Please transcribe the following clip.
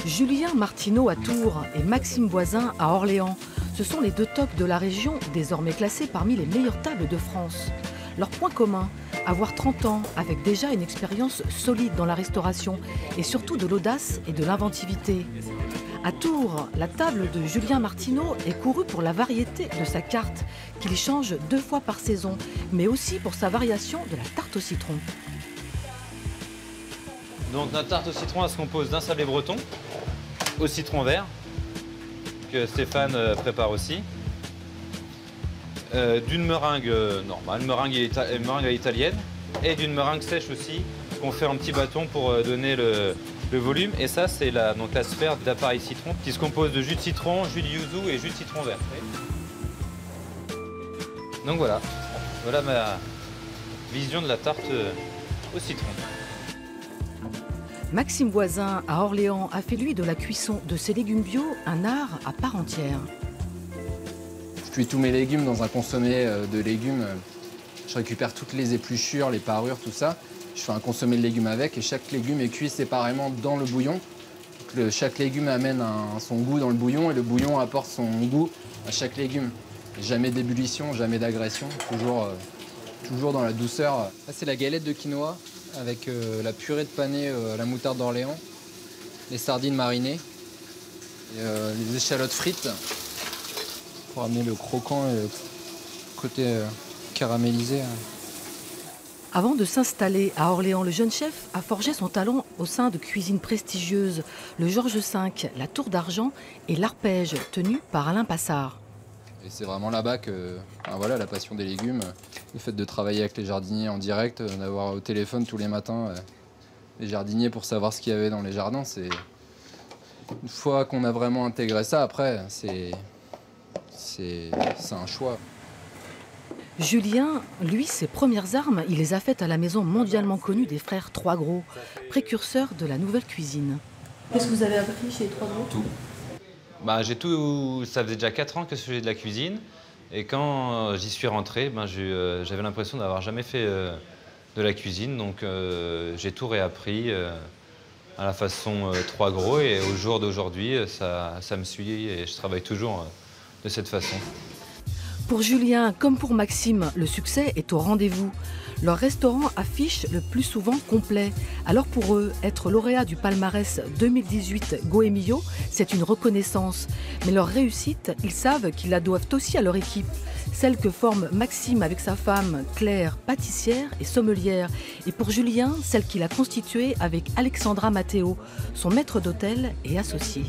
Julien Martineau à Tours et Maxime Voisin à Orléans. Ce sont les deux tocs de la région, désormais classés parmi les meilleures tables de France. Leur point commun, avoir 30 ans avec déjà une expérience solide dans la restauration et surtout de l'audace et de l'inventivité. À Tours, la table de Julien Martineau est courue pour la variété de sa carte, qu'il change 2 fois par saison, mais aussi pour sa variation de la tarte au citron. Donc notre tarte au citron, elle se compose d'un sablé breton au citron vert, que Stéphane prépare aussi, d'une meringue normale, meringue à l'italienne, et d'une meringue sèche aussi, qu'on fait en petits bâtons pour donner le volume. Et ça, c'est la sphère d'appareil citron, qui se compose de jus de citron, jus de yuzu et jus de citron vert. Donc voilà, voilà ma vision de la tarte au citron. Maxime Voisin à Orléans a fait lui de la cuisson de ses légumes bio un art à part entière. Je cuis tous mes légumes dans un consommé de légumes. Je récupère toutes les épluchures, les parures, tout ça. Je fais un consommé de légumes avec et chaque légume est cuit séparément dans le bouillon. Chaque légume amène son goût dans le bouillon et le bouillon apporte son goût à chaque légume. Jamais d'ébullition, jamais d'agression, toujours dans la douceur. Là, c'est la galette de quinoa avec la purée de panais à la moutarde d'Orléans, les sardines marinées, et, les échalotes frites pour amener le croquant et le côté caramélisé. Avant de s'installer à Orléans, le jeune chef a forgé son talent au sein de cuisines prestigieuses, le Georges V, la Tour d'Argent et l'Arpège, tenu par Alain Passard. Et c'est vraiment là-bas que voilà, la passion des légumes, le fait de travailler avec les jardiniers en direct, d'avoir au téléphone tous les matins les jardiniers pour savoir ce qu'il y avait dans les jardins. C'est une fois qu'on a vraiment intégré ça, après, c'est un choix. Julien, lui, ses premières armes, il les a faites à la maison mondialement connue des frères Trois Gros, précurseurs de la nouvelle cuisine. Qu'est-ce que vous avez appris chez les Trois Gros ? Tout. Ça faisait déjà 4 ans que je faisais de la cuisine. Et quand j'y suis rentré, j'avais l'impression d'avoir jamais fait de la cuisine. Donc j'ai tout réappris à la façon Trois Gros. Et au jour d'aujourd'hui, ça me suit et je travaille toujours de cette façon. Pour Julien, comme pour Maxime, le succès est au rendez-vous. Leur restaurant affiche le plus souvent complet. Alors pour eux, être lauréat du palmarès 2018 Goemio, c'est une reconnaissance. Mais leur réussite, ils savent qu'ils la doivent aussi à leur équipe. Celle que forme Maxime avec sa femme, Claire, pâtissière et sommelière. Et pour Julien, celle qu'il a constituée avec Alexandra Matteo, son maître d'hôtel et associé.